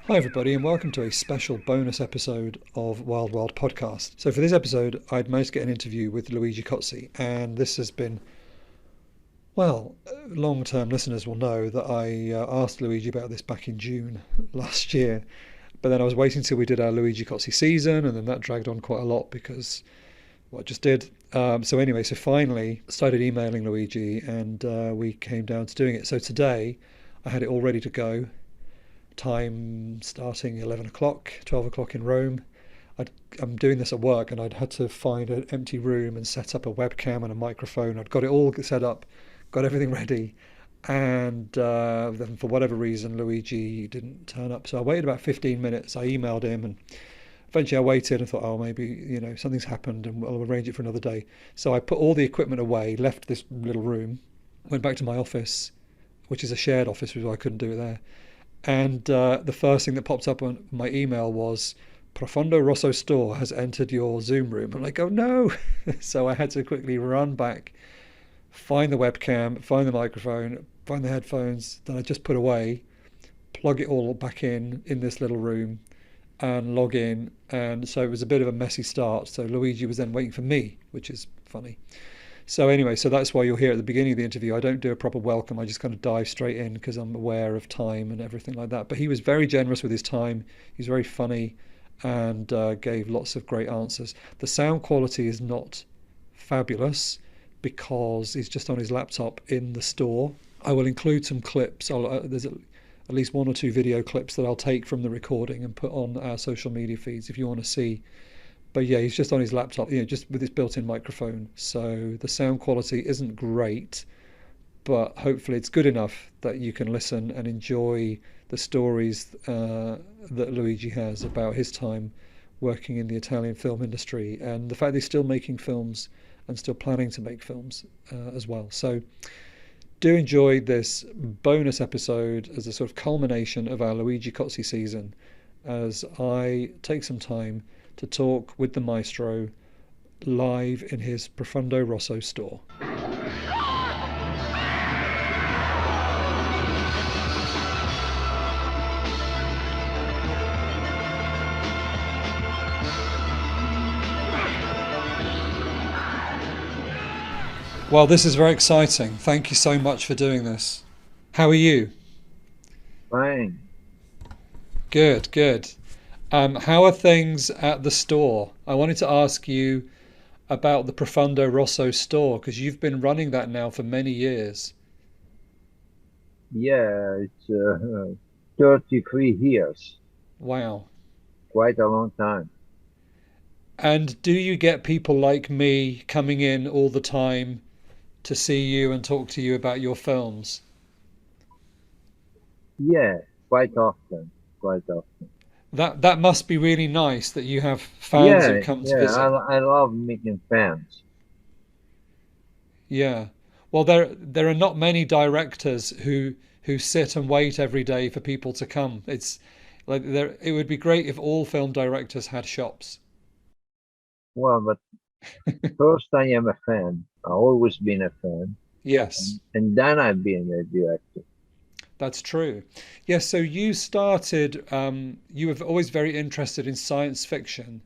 Hi everybody, and welcome to a special bonus episode of Wild Wild Podcast. So for this episode, I'd managed to get an interview with Luigi Cozzi, and this has been, well, long-term listeners will know that I asked Luigi about this back in June last year, but then I was waiting till we did our Luigi Cozzi season, and then that dragged on quite a lot because what I just did. So finally started emailing Luigi, and we came down to doing it. So today I had it all ready to go. Time starting 11 o'clock, 12 o'clock in Rome. I'm doing this at work, and I'd had to find an empty room and set up a webcam and a microphone. I'd got it all set up, got everything ready, and then for whatever reason Luigi didn't turn up. So I waited about 15 minutes. I emailed him, and eventually I waited and thought, oh, maybe something's happened and we'll arrange it for another day. So I put all the equipment away, left this little room, went back to my office, which is a shared office, which I couldn't do it there. And the first thing that popped up on my email was, Profundo Rosso store has entered your Zoom room. I'm like, oh no. So I had to quickly run back, find the webcam, find the microphone, find the headphones that I just put away, plug it all back in this little room, and log in. And so it was a bit of a messy start. So Luigi was then waiting for me, which is funny. So anyway, so that's why you'll hear at the beginning of the interview, I don't do a proper welcome. I just kind of dive straight in because I'm aware of time and everything like that. But he was very generous with his time. He's very funny and gave lots of great answers. The sound quality is not fabulous because he's just on his laptop in the store. I will include some clips. There's at least one or two video clips that I'll take from the recording and put on our social media feeds if you want to see. But yeah, he's just on his laptop, just with his built-in microphone. So the sound quality isn't great, but hopefully it's good enough that you can listen and enjoy the stories that Luigi has about his time working in the Italian film industry and the fact that he's still making films and still planning to make films as well. So do enjoy this bonus episode as a sort of culmination of our Luigi Cozzi season as I take some time to talk with the maestro live in his Profundo Rosso store. Well, this is very exciting. Thank you so much for doing this. How are you? Fine. Good, good. How are things at the store? I wanted to ask you about the Profundo Rosso store because you've been running that now for many years. Yeah, it's 33 years. Wow. Quite a long time. And do you get people like me coming in all the time to see you and talk to you about your films? Yeah, quite often. Quite often. That must be really nice that you have fans who come to visit. I love meeting fans. Yeah. Well, there are not many directors who sit and wait every day for people to come. It's like it would be great if all film directors had shops. Well, but first I am a fan. I've always been a fan. Yes. And then I've been a director. That's true. Yes, so you started, you were always very interested in science fiction.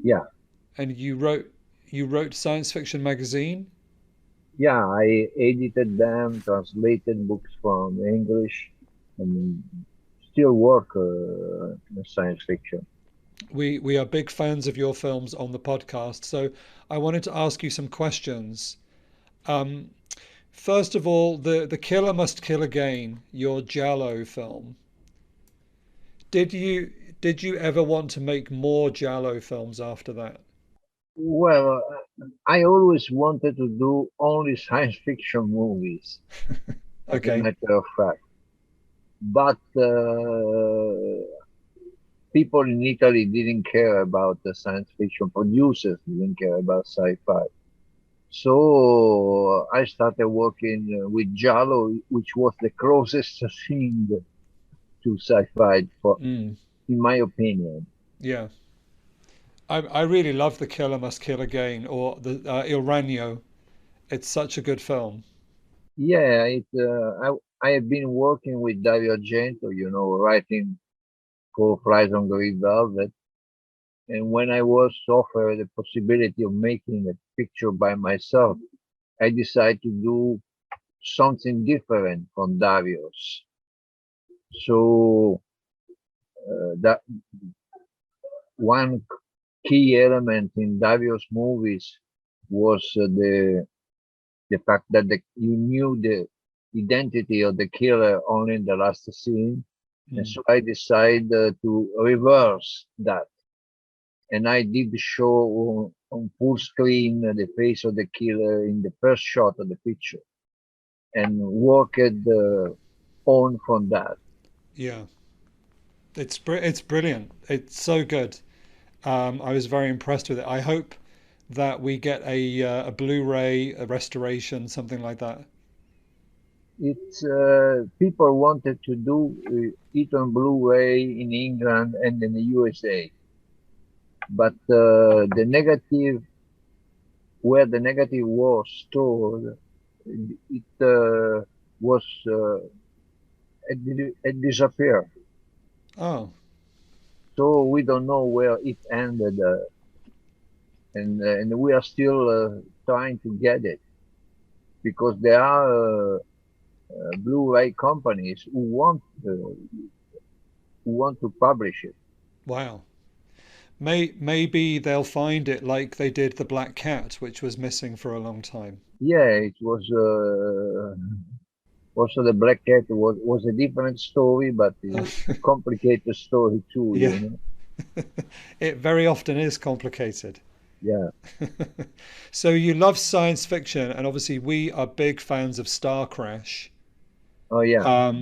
Yeah. And you wrote Science Fiction magazine? Yeah, I edited them, translated books from English, and still work in science fiction. We are big fans of your films on the podcast, so I wanted to ask you some questions. First of all, the Killer Must Kill Again, your Giallo film. Did you ever want to make more Giallo films after that? Well, I always wanted to do only science fiction movies, as a Okay. matter of fact. But people in Italy didn't care about the science fiction. Producers didn't care about sci-fi. So I started working with Giallo, which was the closest thing to sci-fi, for, Mm. in my opinion. Yeah. I really love The Killer Must Kill Again or the Il Ragno. It's such a good film. Yeah, I have been working with Dario Argento, writing for Flies on Green Velvet. And when I was offered the possibility of making a picture by myself, I decided to do something different from Dario's. So that one key element in Dario's movies was the fact that you knew the identity of the killer only in the last scene. And Mm. so I decided to reverse that. And I did show on full screen the face of the killer in the first shot of the picture and worked on from that. Yeah. It's brilliant. It's so good. I was very impressed with it. I hope that we get a Blu-ray, a restoration, something like that. It's people wanted to do it on Blu-ray in England and in the USA, but the negative, where the negative was stored, it was it disappeared. Oh, So we don't know where it ended, and we are still trying to get it because there are Blu-ray companies who want to publish it. wow. Maybe they'll find it like they did the Black Cat, which was missing for a long time. Yeah, it was also the Black Cat was a different story, but a complicated story too. Yeah, it very often is complicated. Yeah. So you love science fiction, and obviously we are big fans of Starcrash. Oh yeah.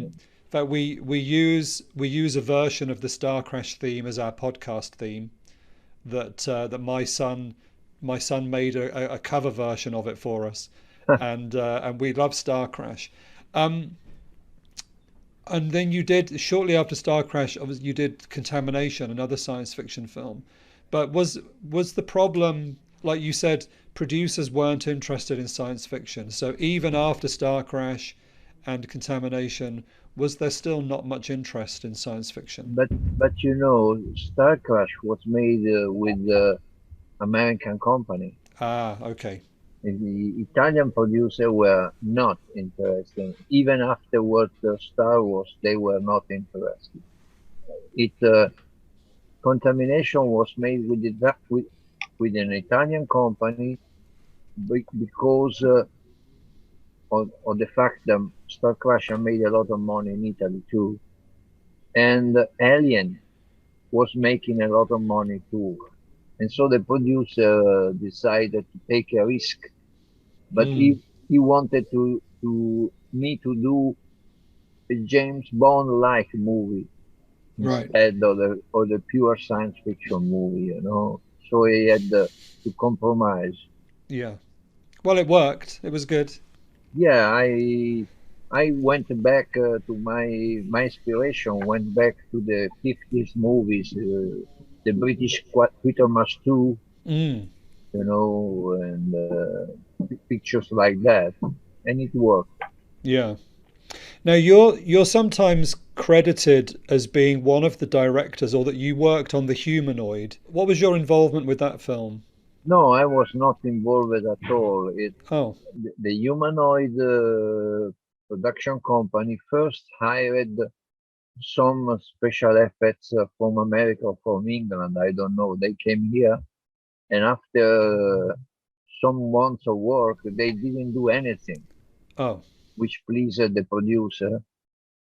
But we use a version of the Starcrash theme as our podcast theme. That my son made a cover version of it for us, and we love Starcrash. Um, and then you did shortly after Starcrash, obviously you did Contamination, another science fiction film. But was the problem, like you said, producers weren't interested in science fiction. So even after Starcrash and Contamination, was there still not much interest in science fiction? But Starcrash was made with American company. Ah, okay. The Italian producer were not interested. Even afterwards, the Star Wars, they were not interested. It Contamination was made with an Italian company because of the fact that Starcrash made a lot of money in Italy too, and Alien was making a lot of money too. And so the producer decided to take a risk, but Mm, he wanted to me to do a James Bond-like movie right. instead of the pure science fiction movie. So he had to compromise. Yeah. Well, it worked. It was good. Yeah, I went back to my inspiration. Went back to the 50s movies, the British Quatermass 2, Mm, and pictures like that, and it worked. yeah. Now you're sometimes credited as being one of the directors, or that you worked on The Humanoid. What was your involvement with that film? No, I was not involved at all. Oh, The humanoid production company first hired some special effects from America or from England. I don't know. They came here, and after some months of work, they didn't do anything, oh, which pleased the producer.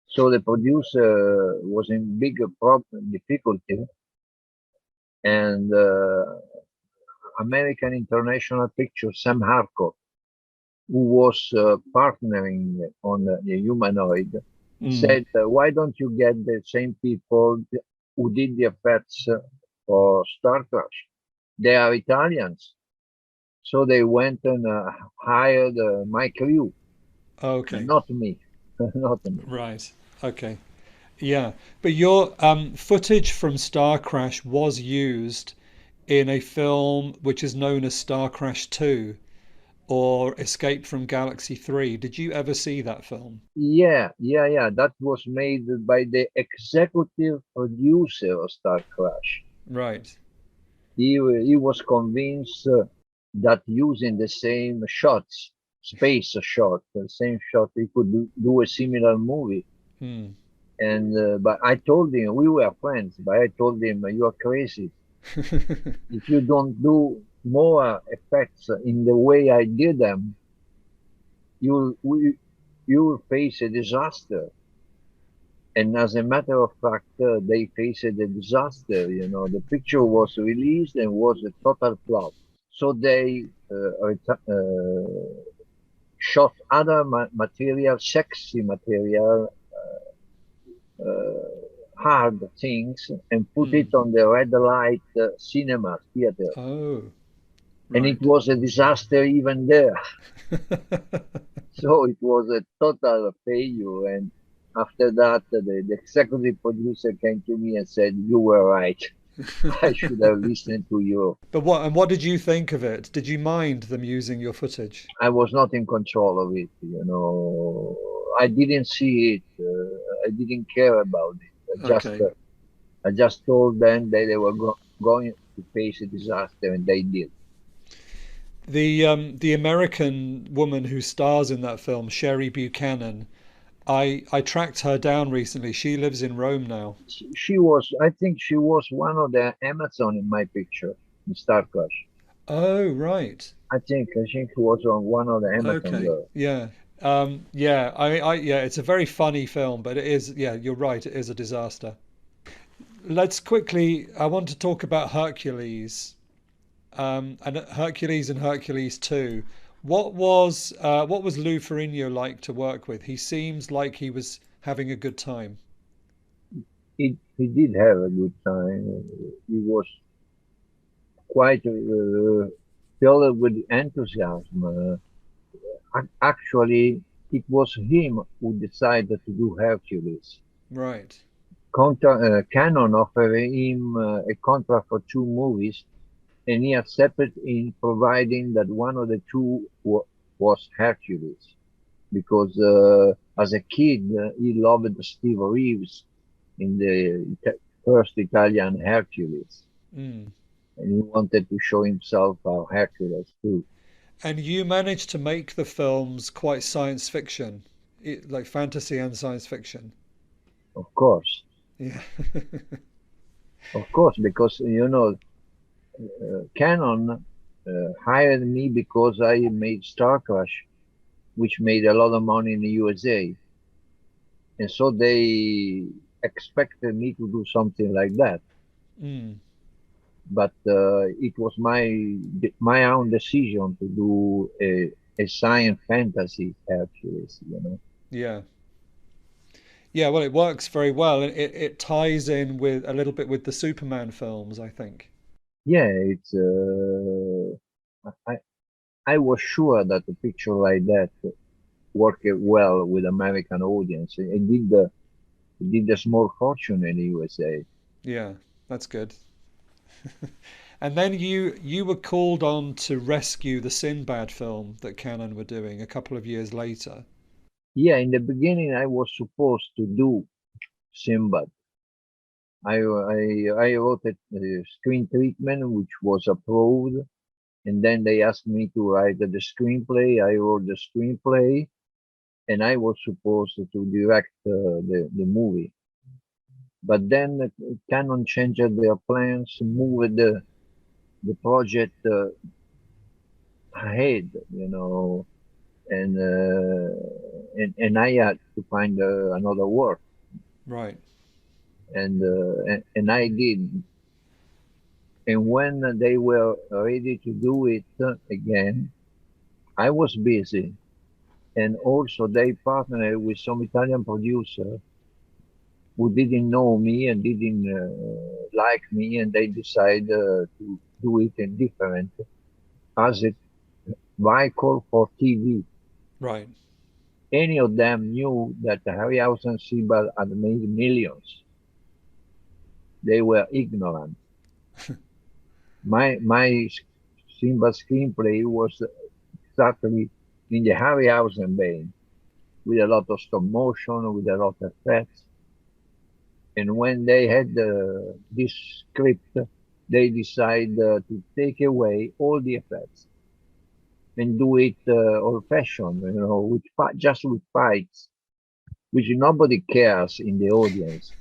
So the producer was in big problem difficulty, and American International Pictures, Sam Harcourt, who was partnering on the humanoid, said, why don't you get the same people who did the effects for Starcrash? They are Italians. So they went and hired my crew. Okay. Not me. Not me. Right. Okay. Yeah. But your footage from Starcrash was used in a film which is known as Starcrash II or Escape from Galaxy 3. Did you ever see that film? Yeah. That was made by the executive producer of Starcrash. Right. He was convinced that using the same shots, space shot, the same shot, he could do a similar movie. And but I told him, we were friends, but I told him, you are crazy. If you don't do more effects in the way I did them, you will face a disaster. And as a matter of fact, they faced a disaster. You know, the picture was released and was a total flop. So they shot other material, sexy material, hard things, and put it on the red light cinema theater. Oh, And right. it was a disaster even there. So it was a total failure. And after that, the executive producer came to me and said, you were right. I should have listened to you. But what did you think of it? Did you mind them using your footage? I was not in control of it, you know. I didn't see it. I didn't care about it. Okay. I just told them that they were going to face a disaster, and they did. The American woman who stars in that film, Sherry Buchanan, I tracked her down recently. She lives in Rome now. She was, I think she was one of the Amazon in my picture, in Starcrash. Oh, right. I think she was on one of the Amazon Okay. girls. Yeah. Yeah. Yeah. It's a very funny film, but it is. Yeah, you're right. It is a disaster. Let's quickly. I want to talk about Hercules, and Hercules and Hercules 2. What was Lou Ferrigno like to work with? He seems like he was having a good time. He did have a good time. He was quite filled with enthusiasm. Actually, it was him who decided to do Hercules. Right. Canon offered him a contract for 2 movies, and he accepted in providing that one of the two was Hercules, because as a kid he loved Steve Reeves in the first Italian Hercules, Mm. and he wanted to show himself how Hercules too. And you managed to make the films quite science fiction, like fantasy and science fiction. Of course, Yeah. because you know Canon hired me because I made Starcrash, which made a lot of money in the USA, and so they expected me to do something like that. Mm. But it was my own decision to do a science fantasy Hercules, you know. Yeah. Yeah, well, it works very well, and it ties in with a little bit with the Superman films, I think. Yeah, it's I was sure that a picture like that worked well with American audience. It did a small fortune in the USA. Yeah, that's good. And then you were called on to rescue the Sinbad film that Canon were doing a couple of years later. Yeah, in the beginning I was supposed to do Sinbad. I wrote a screen treatment which was approved, and then they asked me to write the screenplay. I wrote the screenplay, and I was supposed to direct the movie. But then Canon changed their plans, moved the project ahead, you know, and I had to find another work, Right. and I did. And when they were ready to do it again, I was busy. And also they partnered with some Italian producer who didn't know me and didn't like me, and they decided to do it in different as a vehicle for TV. Right. Any of them knew that Harryhausen and Sinbad had made millions. They were ignorant. My Sinbad screenplay was exactly in the Harryhausen vein, with a lot of stop motion, with a lot of effects. And when they had this script, they decided to take away all the effects and do it old-fashioned, with just with fights, which nobody cares in the audience.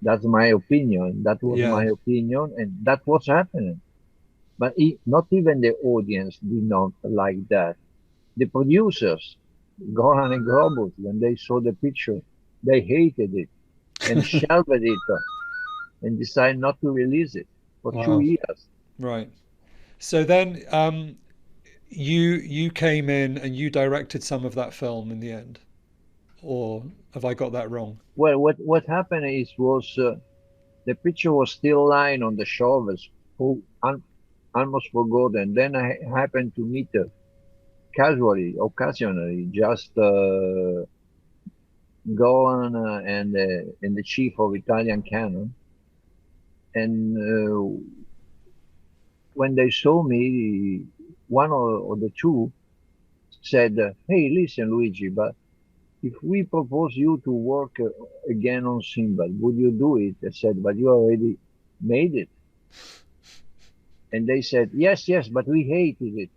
That's my opinion. That was Yeah. my opinion, and that's what's happening. But not even the audience did not like that. The producers, Goran and Grobot, when they saw the picture, they hated it and shelved it and decided not to release it for two Wow. years. Right. So then you came in and you directed some of that film in the end, or have I got that wrong? Well, what happened was the picture was still lying on the shelves, almost forgotten. Then I happened to meet her casually, occasionally, just go on and the chief of Italian canon. And when they saw me, one or the two said, "Hey, listen, Luigi, but if we propose you to work again on Sinbad, would you do it?" I said, "But you already made it." And they said, "Yes, yes, but we hated it.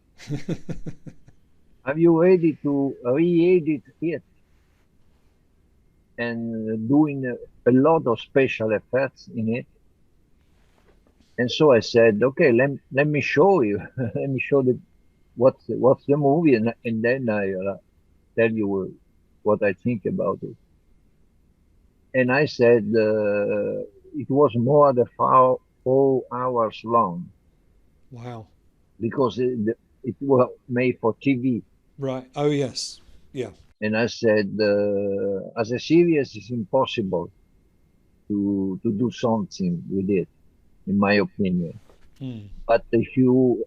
Are you ready to re-edit it and doing a lot of special effects in it?" And so I said, "Okay, let me show you. Let me show what's the movie, and then I tell you what I think about it." And I said it was more than 4 hours long Wow. because it was made for TV. Right. Oh yes. Yeah. And I said, as a series, it's impossible to do something with it, in my opinion. Hmm. But if you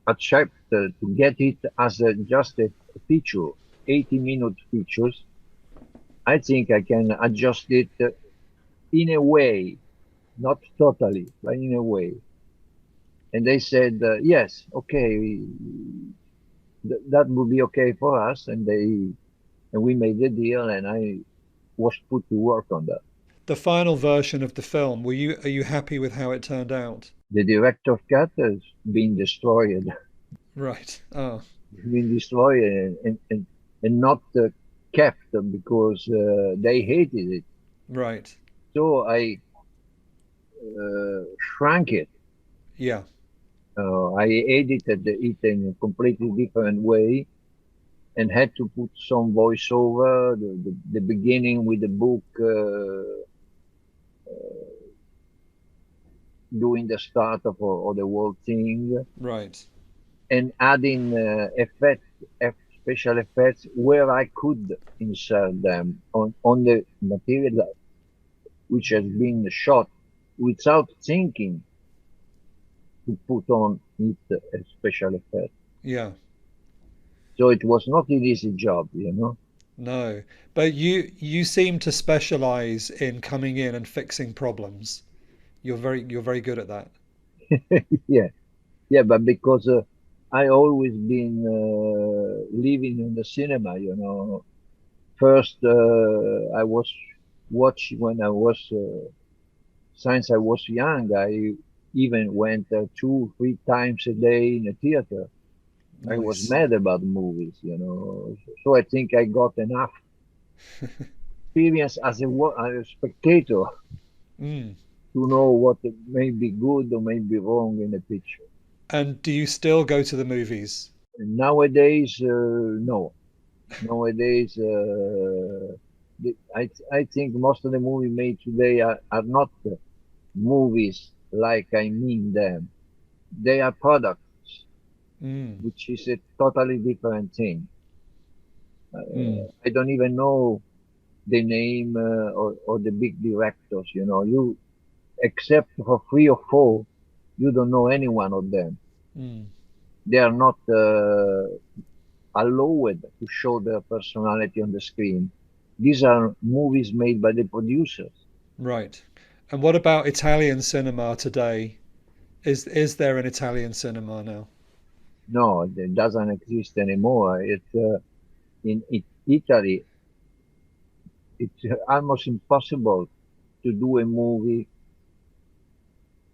accept to get it as just a feature, 80-minute features, I think I can adjust it in a way, not totally, but in a way. And they said, yes, okay, that would be okay for us. And we made the deal, and I was put to work on that. The final version of the film, are you happy with how it turned out? The director of cut has been destroyed, Right. Oh. been destroyed and not kept because they hated it. Right. So I shrank it. Yeah. I edited it in a completely different way and had to put some voiceover, the beginning with the book, doing the start of the whole thing, Right. and adding special effects where I could insert them on the material which has been shot without thinking to put on it a special effect. Yeah. So it was not an easy job. No. But you seem to specialize in coming in and fixing problems. You're very good at that. Yeah, yeah, but because I always been living in the cinema. First, I was watching when I was since I was young. I even went 2, 3 times a day in a theater. I was Nice. mad about movies. So I think I got enough experience as a spectator Mm. to know what may be good or may be wrong in a picture. And do you still go to the movies? Nowadays, no. Nowadays, I think most of the movies made today are not movies like I mean them. They are products, Mm. which is a totally different thing. Mm. I don't even know the name or the big directors. You except for three or four, you don't know any one of them. Mm. They are not allowed to show their personality on the screen. These are movies made by the producers. Right. And what about Italian cinema today? Is there an Italian cinema now? No, it doesn't exist anymore. In Italy, it's almost impossible to do a movie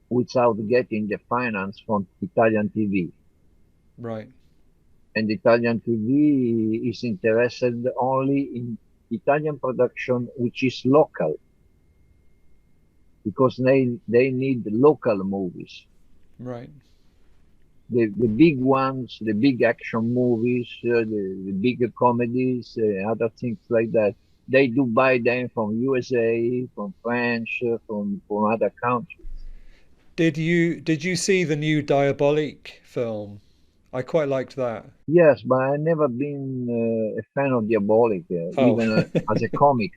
without getting the finance from Italian TV. Right. And Italian TV is interested only in Italian production, which is local, because they need local movies. Right. The big ones, the big action movies, the bigger comedies, other things like that. They do buy them from USA, from French, from other countries. Did you see the new Diabolique film? I quite liked that. Yes, but I never been a fan of Diabolic, Oh. even as a comic.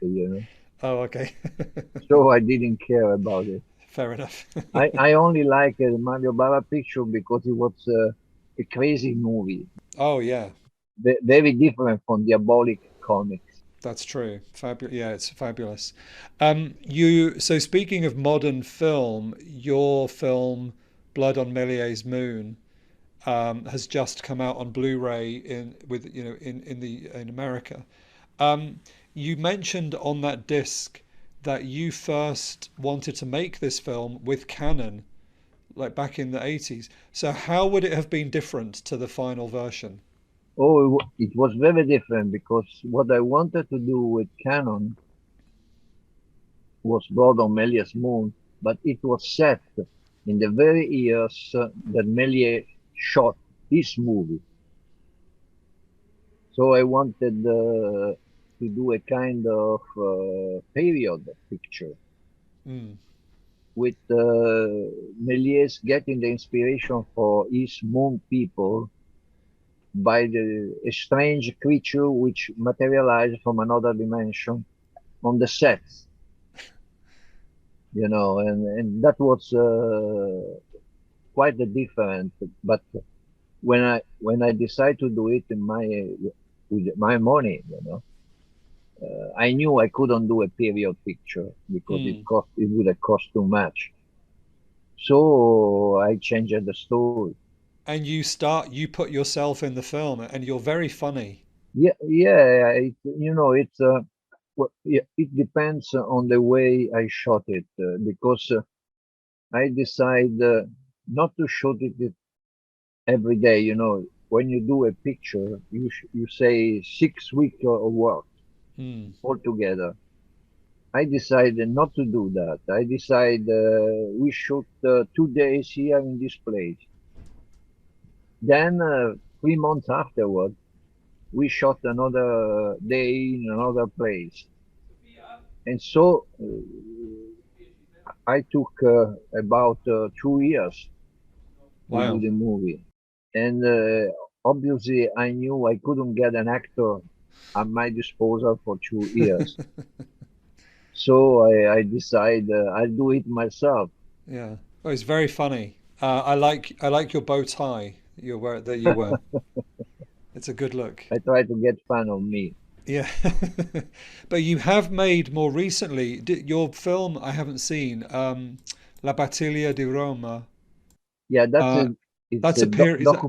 Oh, okay. So I didn't care about it. Fair enough. I only like Mario Bava picture because it was a crazy movie, Oh, yeah. very different from Diabolic comics. That's true. Fabulous. Yeah, it's fabulous. So speaking of modern film, your film Blood on Méliès Moon has just come out on Blu-ray in America. Um, you mentioned on that disc that you first wanted to make this film with Canon, like back in the 80s. So how would it have been different to the final version? Oh, it was very different because what I wanted to do with Canon was Blood on Méliès Moon, but it was set in the very years that Méliès shot this movie. So I wanted to do a kind of period picture Mm. with Méliès getting the inspiration for his moon people by a strange creature which materialized from another dimension on the sets, and that was quite a different. But when I decide to do it in my with my money, I knew I couldn't do a period picture because Mm. it would have cost too much. So I changed the story. And you put yourself in the film, and you're very funny. Yeah, yeah. It's yeah, it depends on the way I shot it because I decide not to shoot it every day. When you do a picture, you say 6 weeks of work Mm. altogether. I decided not to do that. I decided we shoot 2 days here in this place. Then 3 months afterward, we shot another day in another place. And so I took about 2 years to do Wow. the movie. And obviously, I knew I couldn't get an actor at my disposal for 2 years. So I decided I'll do it myself. Yeah. Oh, it's very funny. I like your bow tie that you wear. It's a good look. I try to get fun of me. Yeah. But you have made more recently your film I haven't seen, La Battaglia di Roma. Yeah, Uh, it's that's a a period. Is that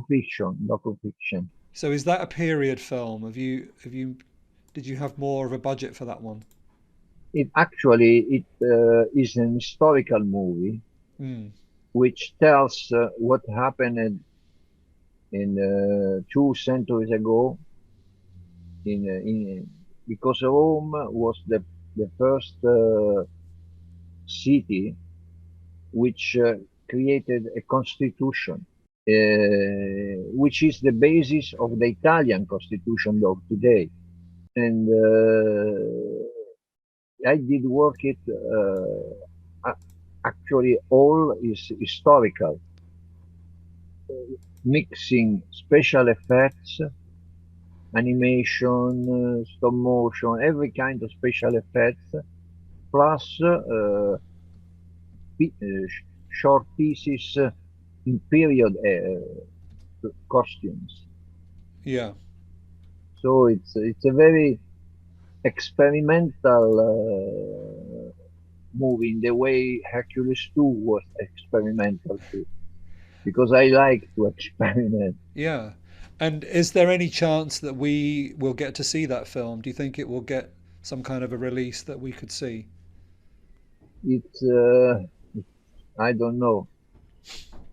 docu-fiction. so? Is that a period film? Did you have more of a budget for that one? It is an historical movie Mm. which tells what happened in 2 centuries ago in because Rome was the first city which created a constitution, which is the basis of the Italian constitution of today. And I did work it actually all is historical, mixing special effects, animation, stop motion, every kind of special effects, plus short pieces in period costumes. Yeah. So it's a very experimental movie in the way Hercules 2 was experimental too, because I like to experiment. Yeah. And is there any chance that we will get to see that film? Do you think it will get some kind of a release that we could see? It's I don't know.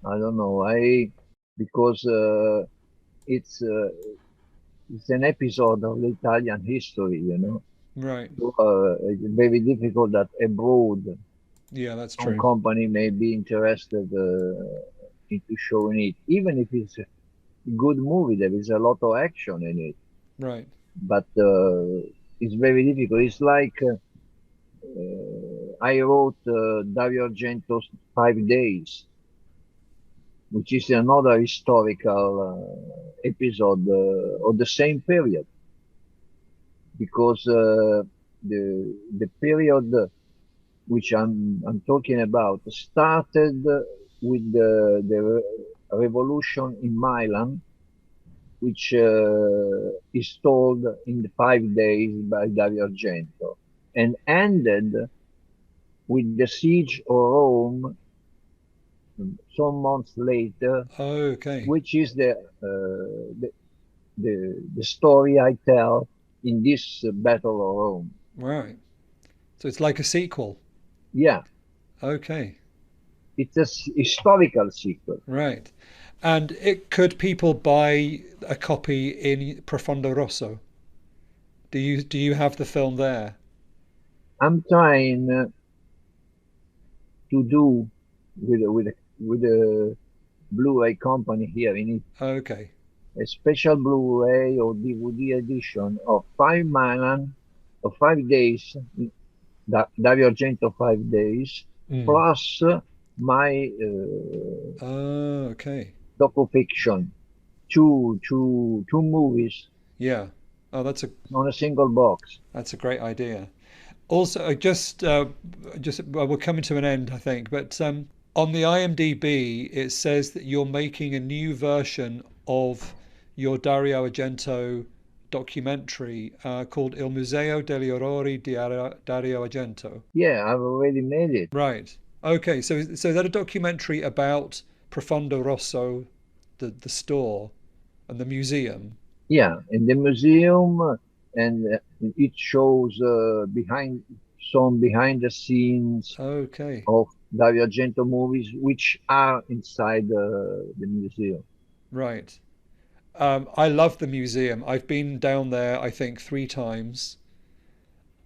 I don't know. I because it's uh, it's an episode of the Italian history, you know. Right. So, it's very difficult that abroad Yeah, that's some true. company may be interested into showing it, even if it's a good movie. There is a lot of action in it, Right. but it's very difficult. It's like I wrote Dario Argento's 5 Days, which is another historical episode of the same period, because the period which I'm talking about started with the revolution in Milan, which is told in the 5 days by Dario Argento, and ended with the siege of Rome some months later, Okay. which is the story I tell in this Battle of Rome. Right. So it's like a sequel. Yeah, Okay. it's a historical sequel. Right. And it could people buy a copy in Profundo Rosso? Do you have the film there? I'm trying to do with a Blu-ray company here in it Okay. a special Blu-ray or DVD edition of 5 days, Dario Argento 5 days, Mm. plus my Oh, okay. docu-fiction, two movies Yeah. Oh, on a single box. that's a great idea. Also, just well, we're coming to an end, I think, but on the IMDb it says that you're making a new version of your Dario Argento documentary called Il Museo degli Orrori di Dario Argento. Yeah, I've already made it. Right. Okay. So is that a documentary about Profondo Rosso, the store, and the museum? Yeah, in the museum, and it shows some behind the scenes Okay. of Dario Argento movies, which are inside the museum. Right. I love the museum. I've been down there, I think, 3 times.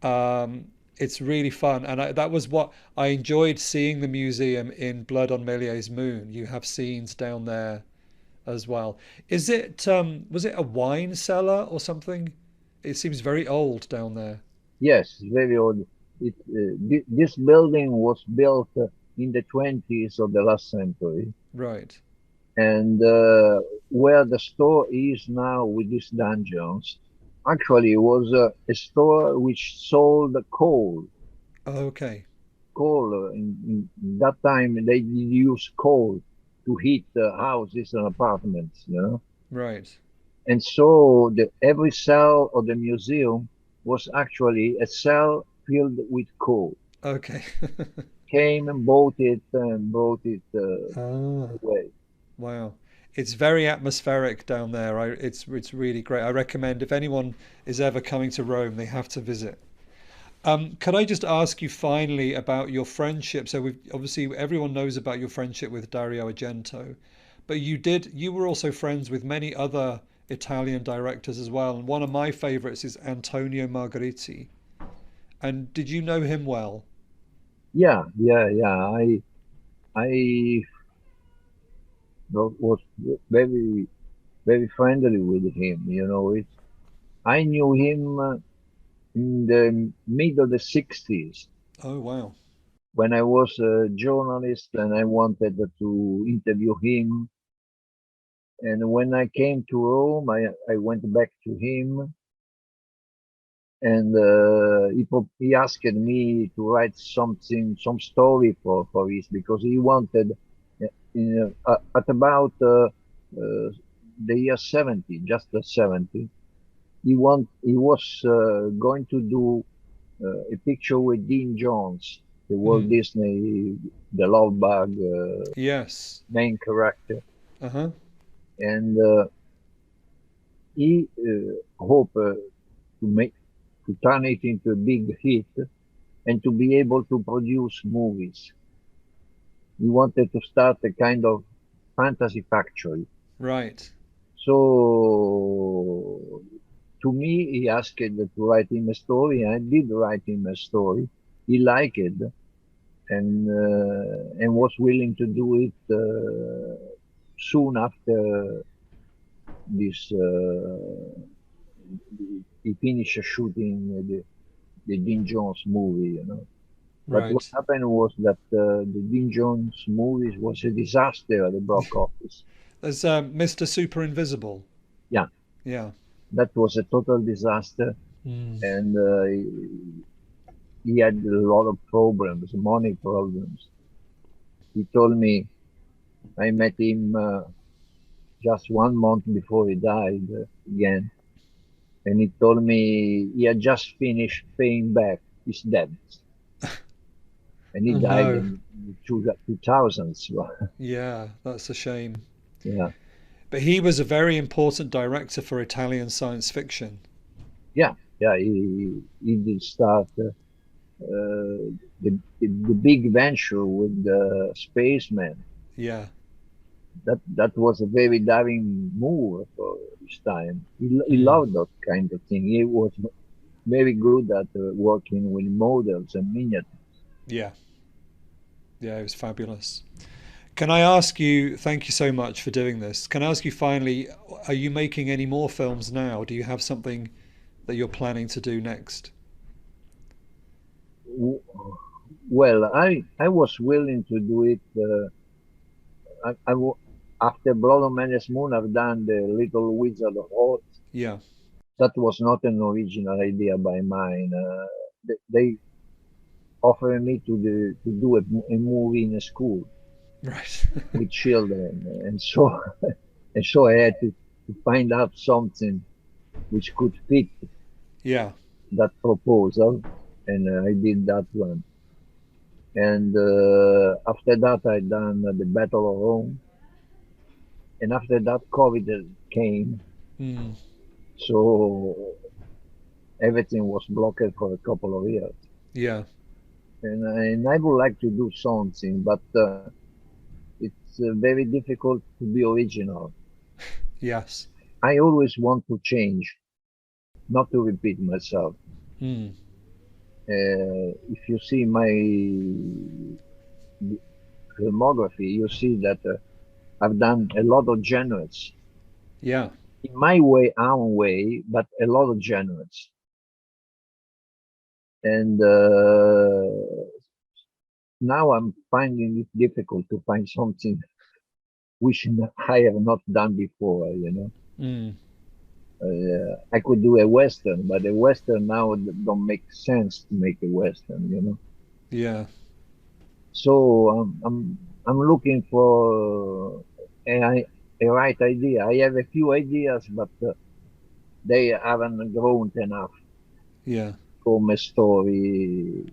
It's really fun, and that was what I enjoyed seeing the museum in Blood on Méliès Moon. You have scenes down there as well. Is it was it a wine cellar or something? It seems very old down there. Yes, very old. This building was built in the 20s of the last century, Right. and where the store is now with these dungeons, actually was a store which sold coal. Okay. Coal in that time they did use coal to heat houses and apartments, you know. Right. And so every cell of the museum was actually a cell filled with coal. Okay. Came and bought it and brought it Ah, away. wow. It's very atmospheric down there. It's really great. I recommend if anyone is ever coming to Rome, they have to visit. Could I just ask you finally about your friendship? So we've obviously everyone knows about your friendship with Dario Argento, but you were also friends with many other Italian directors as well. And one of my favorites is Antonio Margheriti. And did you know him well? Yeah, yeah, yeah. I was very very friendly with him. You know, I knew him in the mid of the 60s. Oh wow. when I was a journalist and I wanted to interview him. And when I came to Rome, I went back to him, and he asked me to write something, some story for this, because he wanted, at about the year 70, just the 70, he was going to do a picture with Dean Jones, the Walt Disney, the love bug Yes. main character, Uh-huh. and he hoped to turn it into a big hit and to be able to produce movies. He wanted to start a kind of fantasy factory. Right. So to me, he asked to write him a story, and I did write him a story. He liked it, and was willing to do it soon after this. He finished shooting the Dean Jones movie, you know. But what Right. happened was that the Dean Jones movies was a disaster at the box office. There's Mr. Super Invisible. Yeah, Yeah. that was a total disaster, Mm. and he had a lot of problems, money problems. He told me, I met him just 1 month before he died again, and he told me he had just finished paying back his debts, and he Oh died no. in 2000s. Yeah, that's a shame. Yeah, But he was a very important director for Italian science fiction. yeah, yeah. He did start the big venture with the spaceman. Yeah. That was a very daring move for his time. He Mm. loved that kind of thing. He was very good at working with models and miniatures. Yeah. Yeah, it was fabulous. Can I ask you, thank you so much for doing this. Can I ask you finally, are you making any more films now? Do you have something that you're planning to do next? W- Well, I was willing to do it. After Blood on Méliès Moon, I've done the Little Wizard of Oz. Yeah. That was not an original idea by mine. They offered me to do a movie in a school Right. with children, and so and so I had to find out something which could fit Yeah. that proposal, and I did that one. And after that, I done the Battle of Rome, and after that, COVID came, Mm. so everything was blocked for a couple of years. Yeah. And I would like to do something, but it's very difficult to be original. Yes. I always want to change, not to repeat myself. Mm. If you see my filmography, you see that I've done a lot of genres Yeah. in my way, own way, but a lot of genres. And now I'm finding it difficult to find something which I have not done before, you know. Mm. I could do a Western, but a Western now don't make sense to make a Western, you know. Yeah. So I'm looking for a right idea. I have a few ideas, but they haven't grown enough Yeah. from a story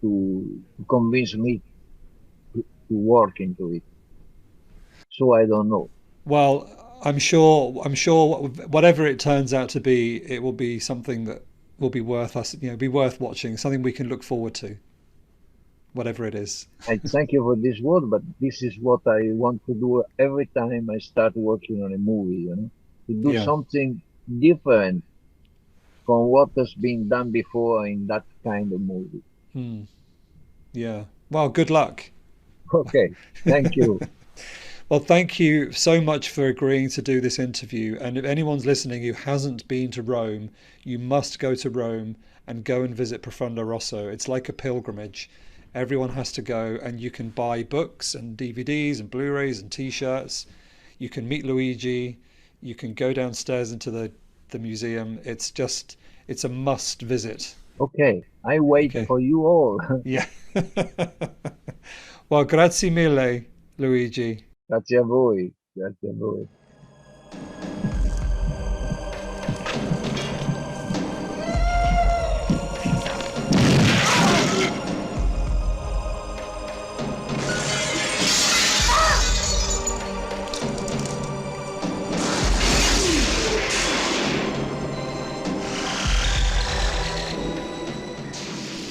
to convince me to work into it. So I don't know. Well, I'm sure whatever it turns out to be, it will be something that will be worth us, be worth watching, something we can look forward to, whatever it is. I thank you for this word, but this is what I want to do every time I start working on a movie, you know, to do Yeah. something different from what has been done before in that kind of movie. Hmm. Yeah. Well, good luck. Okay, thank you. Well, thank you so much for agreeing to do this interview. And if anyone's listening who hasn't been to Rome, you must go to Rome and go and visit Profundo Rosso. It's like a pilgrimage. Everyone has to go, and you can buy books and DVDs and Blu-rays and T-shirts. You can meet Luigi. You can go downstairs into the museum. It's a must visit. Okay, I wait Okay. for you all. Yeah. Well, grazie mille, Luigi. Grazie a voi, grazie a voi.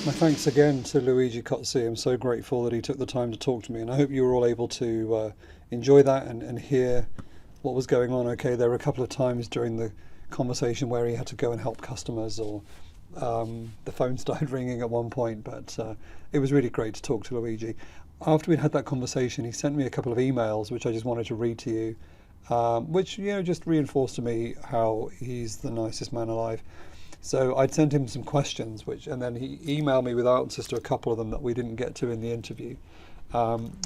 My thanks again to Luigi Cozzi. I'm so grateful that he took the time to talk to me, and I hope you were all able to enjoy that and hear what was going on. Okay, there were a couple of times during the conversation where he had to go and help customers, or the phone started ringing at one point, but it was really great to talk to Luigi. After we'd had that conversation, he sent me a couple of emails, which I just wanted to read to you, which just reinforced to me how he's the nicest man alive. So I'd sent him some questions, and then he emailed me with answers to a couple of them that we didn't get to in the interview.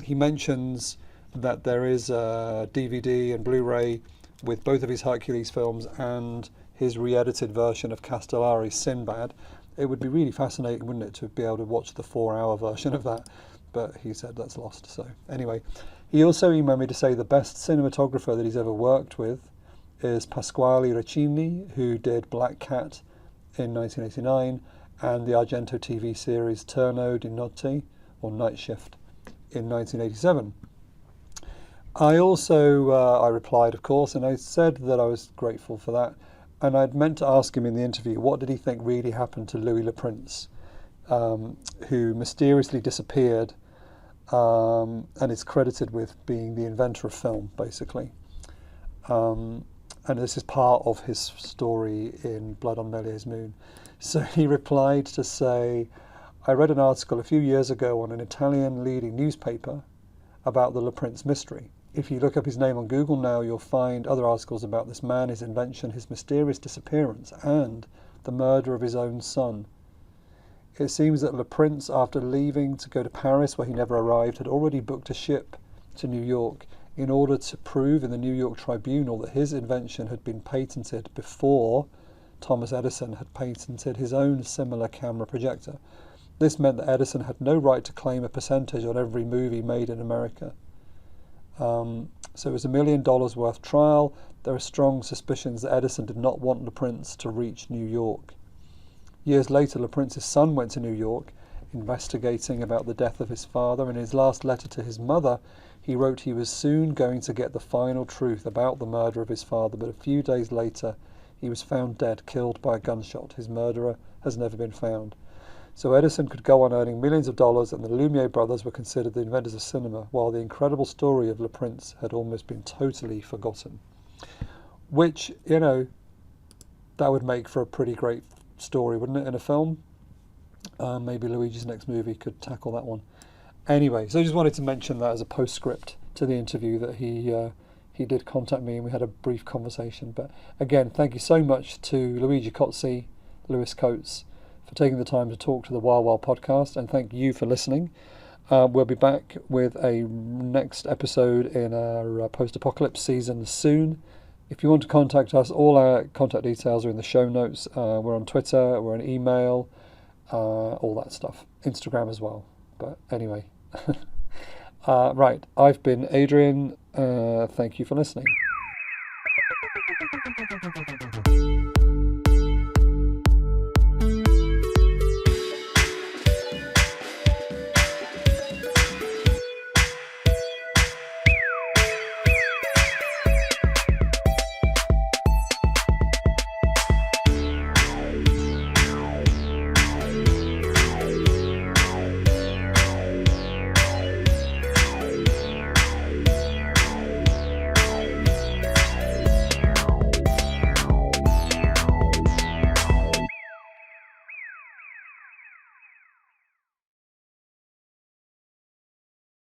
He mentions that there is a DVD and Blu-ray with both of his Hercules films and his re-edited version of Castellari's Sinbad. It would be really fascinating, wouldn't it, to be able to watch the 4-hour version of that? But he said that's lost. So anyway, he also emailed me to say the best cinematographer that he's ever worked with is Pasquale Recchini, who did Black Cat in 1989 and the Argento TV series Turno di Notte, or Night Shift, in 1987. I replied, of course, and I said that I was grateful for that, and I'd meant to ask him in the interview what did he think really happened to Louis Le Prince, who mysteriously disappeared and is credited with being the inventor of film, basically. And this is part of his story in Blood on Méliès Moon. So he replied to say, I read an article a few years ago on an Italian leading newspaper about the Le Prince mystery. If you look up his name on Google now, you'll find other articles about this man, his invention, his mysterious disappearance, and the murder of his own son. It seems that Le Prince, after leaving to go to Paris, where he never arrived, had already booked a ship to New York in order to prove in the New York Tribunal that his invention had been patented before Thomas Edison had patented his own similar camera projector. This meant that Edison had no right to claim a percentage on every movie made in America. So it was $1 million worth trial. There are strong suspicions that Edison did not want Le Prince to reach New York. Years later, Le Prince's son went to New York, investigating about the death of his father. In his last letter to his mother, he wrote he was soon going to get the final truth about the murder of his father, but a few days later he was found dead, killed by a gunshot. His murderer has never been found. So Edison could go on earning millions of dollars, and the Lumiere brothers were considered the inventors of cinema, while the incredible story of Le Prince had almost been totally forgotten. Which, that would make for a pretty great story, wouldn't it, in a film? Maybe Luigi's next movie could tackle that one. Anyway, so I just wanted to mention that as a postscript to the interview, that he did contact me and we had a brief conversation. But again, thank you so much to Luigi Cozzi, Lewis Coates, for taking the time to talk to the Wild Wild podcast, and thank you for listening. We'll be back with a next episode in our post-apocalypse season soon. If you want to contact us, all our contact details are in the show notes. We're on Twitter, we're on email, all that stuff. Instagram as well. But anyway, right, I've been Adrian. Thank you for listening.